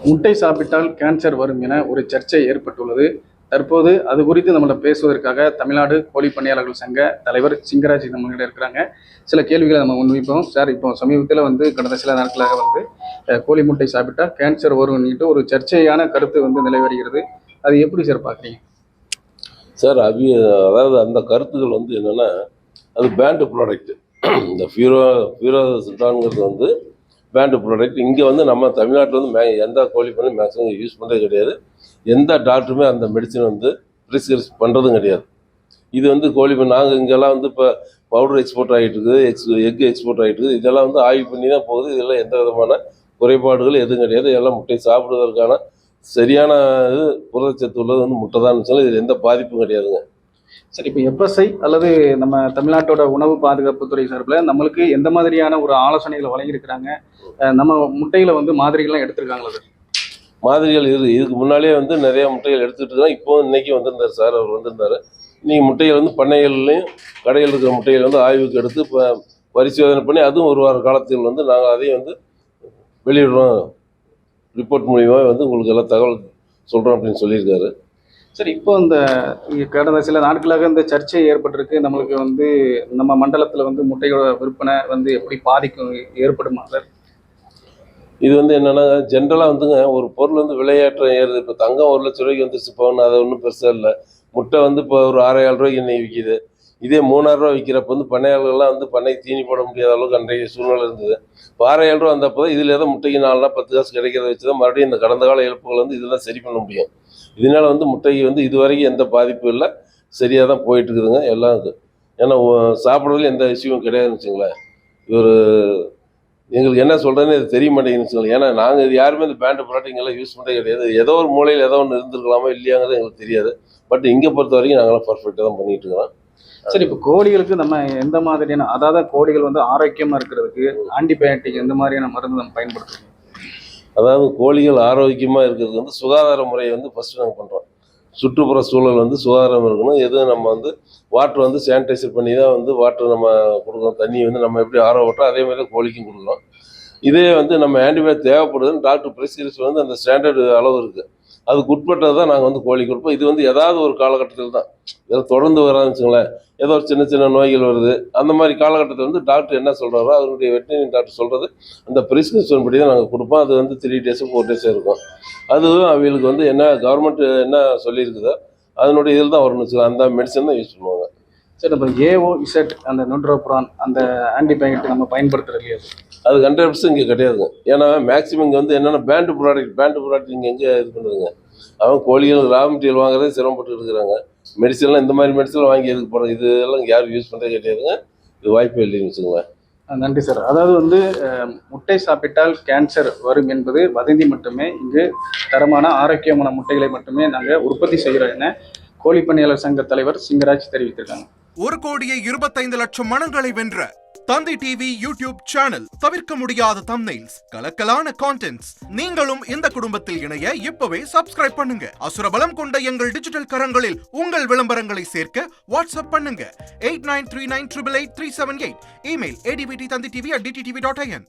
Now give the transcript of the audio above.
முட்டை சாப்பிட்டால் கேன்சர் வரும் என ஒரு சர்ச்சை ஏற்பட்டுள்ளது. தற்போது அது குறித்து நம்மள பேசுவதற்காக தமிழ்நாடு கோழி பண்ணையாளர்கள் சங்க தலைவர் சிங்கராஜ் நம்மகிட்ட இருக்கிறாங்க. சில கேள்விகளை நம்ம முன்வைப்போம். சார், இப்போ சமீபத்தில் கடந்த சில நாட்களாக கோழி முட்டை சாப்பிட்டா கேன்சர் வரும்னுட்டு ஒரு சர்ச்சையான கருத்து நிலவி வருகிறது. அது எப்படி சார் பார்க்குறீங்க? சார், அதாவது அந்த கருத்துக்கள் என்னென்னா, அது பேண்டு ப்ராடக்ட். இந்த ஃபியூராசிட்டான்ங்கிறது பேண்டு ப்ராடக்ட். இங்கே நம்ம தமிழ்நாட்டில் எந்த கோழி பண்ணி மேக்ஸிமம் யூஸ் பண்ணுறது கிடையாது. எந்த டாக்டருமே அந்த மெடிசன் ப்ரிஸ்கிரைப் பண்ணுறதும் கிடையாது. இது கோழி பண்ணி நாங்கள் இங்கெல்லாம் இப்போ பவுடர் எக்ஸ்போர்ட் ஆகிட்டு இருக்குது, எக் எக்ஸ்போர்ட் ஆகிட்டு இருக்குது. இதெல்லாம் ஆய்வு பண்ணி தான் போகுது. இதெல்லாம் எந்த விதமான குறைபாடுகள் எதுவும் கிடையாது. எல்லாம் முட்டை சாப்பிடுவதற்கான சரியான புரதச்சத்து உள்ளது முட்டை தான் வச்சாலும் இதில் எந்த பாதிப்பும் கிடையாதுங்க. சரி, இப்போ எஃப்எஸ்ஐ அல்லது நம்ம தமிழ்நாட்டோட உணவு பாதுகாப்புத்துறை சார்பில் நம்மளுக்கு எந்த மாதிரியான ஒரு ஆலோசனைகளை வழங்கியிருக்கிறாங்க? நம்ம முட்டைகளை மாதிரிகள்லாம் எடுத்திருக்காங்களா சார்? மாதிரிகள் இதுக்கு முன்னாலே நிறைய முட்டைகள் எடுத்துகிட்டு தான் இப்போ இன்னைக்கு வந்திருந்தார் சார். அவர் வந்திருந்தார். நீங்கள் முட்டைகள் பண்ணைகள்லையும் கடையில் இருக்கிற முட்டைகள் ஆய்வுக்கு எடுத்து இப்போ பரிசோதனை பண்ணி அதுவும் ஒரு வார காலத்தில் நாங்கள் அதையும் வெளியிடுறோம். ரிப்போர்ட் மூலிமா உங்களுக்கு எல்லாம் தகவல் சொல்கிறோம் அப்படின்னு சொல்லியிருக்காரு. சரி, இப்போ கடந்த சில நாட்களாக இந்த சர்ச்சை ஏற்பட்டிருக்கு. நம்மளுக்கு நம்ம மண்டலத்தில் முட்டையோட விற்பனை எப்படி பாதிக்கும் ஏற்படுமா சார்? இது என்னென்னா, ஜென்ரலாக ஒரு பொருள் விலையேற்றம் ஏறுது. இப்போ தங்கம் 1,00,000 வந்துருச்சு பவுன். அது ஒன்றும் பெருசாக இல்லை. முட்டை இப்போ ஒரு 6,000 இன்னைக்கு விற்கிது. இதே 3,000 விற்கிறப்ப பண்ணையாளர்கள்லாம் பண்ணைக்கு தீனி போட முடியாத அளவுக்கு அன்றைய சூழ்நிலை இருந்தது. இப்போ 6,000 வந்தப்போ தான் இதில் ஏதோ முட்டைக்கு 4 10 காசு கிடைக்கிறத வச்சு தான் மறுபடியும் இந்த கடந்த கால இழப்புகள் இதெல்லாம் சரி பண்ண முடியும். இதனால் முட்டைக்கு இது வரைக்கும் எந்த பாதிப்பும் இல்லை, சரியாக தான் போயிட்டு இருக்குதுங்க எல்லாம். ஏன்னா சாப்பிட்றதுல எந்த விஷயமும் கிடையாதுன்னு வச்சுங்களேன். இவர் எங்களுக்கு என்ன சொல்கிறதுன்னு இது தெரிய மாட்டேங்குதுன்னு வச்சுங்களேன். ஏன்னா நாங்கள் இது யாருமே இந்த பேண்டு ப்ராடக்ட்லாம் யூஸ் பண்ணுறதே கிடையாது. ஏதோ ஒரு மூலையில் ஏதோ ஒன்று இருந்திருக்கலாமா இல்லையாங்கிறது எங்களுக்கு தெரியாது. பட் இங்கே பொறுத்த வரைக்கும் நாங்களாம் பர்ஃபெக்டாக தான் பண்ணிகிட்டு இருக்கிறோம். சரி, இப்போ கோழிகளுக்கு நம்ம எந்த மாதிரியான, அதாவது கோழிகள் ஆரோக்கியமாக இருக்கிறதுக்கு ஆன்டிபயோட்டிக் எந்த மாதிரியான மருந்து நம்ம பயன்படுத்துறோம்? அதாவது கோழிகள் ஆரோக்கியமாக இருக்கிறதுக்கு சுகாதார முறையை ஃபஸ்ட்டு நாங்கள் பண்ணுறோம். சுற்றுப்புற சூழல் சுகாதாரம் இருக்கணும். எதுவும் நம்ம வாட்டர் சானிடைசர் பண்ணி தான் வாட்டர் நம்ம கொடுக்குறோம். தண்ணி நம்ம எப்படி ஆரோக்கியம் அதே மாதிரி கோழிக்கும் கொடுக்குறோம். இதே நம்ம ஆன்டிபயோட்டிக் தேவைப்படுதுன்னு டாக்டர் ப்ரிஸ்கிரிப்ஷன் அந்த ஸ்டாண்டர்டு அளவு இருக்குது. அதுக்கு உட்பட்டது தான் நாங்கள் கோழி கொடுப்போம். இது ஏதாவது ஒரு காலகட்டத்தில் தான் இதெல்லாம் தொடர்ந்து வராதுன்னு வச்சுங்களேன். ஏதோ ஒரு சின்ன சின்ன நோய்கள் வருது. அந்த மாதிரி காலகட்டத்தில் டாக்டர் என்ன சொல்கிறாரோ அதனுடைய வெட்டினரி டாக்டர் சொல்கிறது அந்த ப்ரிஸ்கிரிப்ஷன் படி தான் நாங்கள் கொடுப்போம். அது 3 days 4 days இருக்கும். அதுவும் அவங்களுக்கு என்ன கவர்மெண்ட் என்ன சொல்லியிருக்குதோ அதனுடைய இதில் தான் வரணும் வச்சுக்கலாம். அந்த மெடிசன் தான் யூஸ் பண்ணுவாங்க. சரி, நம்ம AOZ அந்த நூட்ரோப்ரான் அந்த ஆன்டிபயோட்டிக் நம்ம பயன்படுத்துறது இல்லையா? அது 100% இங்கே கிடையாதுங்க. ஏன்னா மேக்ஸிமம் இங்கே என்னென்னா பேண்டு ப்ராடக்ட் இங்கே எங்கே இது பண்ணுதுங்க. அவங்க கோழிகள் ரா மெட்டீரியல் வாங்குறதே சிரமப்பட்டு இருக்கிறாங்க. மெடிசன்லாம் இந்த மாதிரி மெடிசன் வாங்கி எதுக்கு போகிறோம்? இதெல்லாம் யாரும் யூஸ் பண்ணுறதே கிடையாதுங்க. இது வாய்ப்பே இல்லைன்னு வச்சுக்கோங்களேன். நன்றி சார். அதாவது முட்டை சாப்பிட்டால் கேன்சர் வரும் என்பது வதந்தி மட்டுமே. இங்கு தரமான ஆரோக்கியமான முட்டைகளை மட்டுமே நாங்கள் உற்பத்தி செய்கிறோம் என கோழி பண்ணையாளர் சங்க தலைவர் சிங்கராஜ் தெரிவித்திருக்காங்க. 1,25,00,000 மனங்களை வென்ற தந்தி டிவி யூடியூப் சேனல். தவிர்க்க முடியாத தம்ப்நெயில்ஸ், கலக்கலான கான்டென்ட்ஸ். நீங்களும் இந்த குடும்பத்தில் இணைய இப்பவே சப்ஸ்கிரைப் பண்ணுங்க. அசுரபலம் கொண்ட எங்கள் டிஜிட்டல் கரங்களில் உங்கள் விளம்பரங்களை சேர்க்க வாட்ஸ்அப் பண்ணுங்க. 8939888378. Email advtthanditv@dttv.in.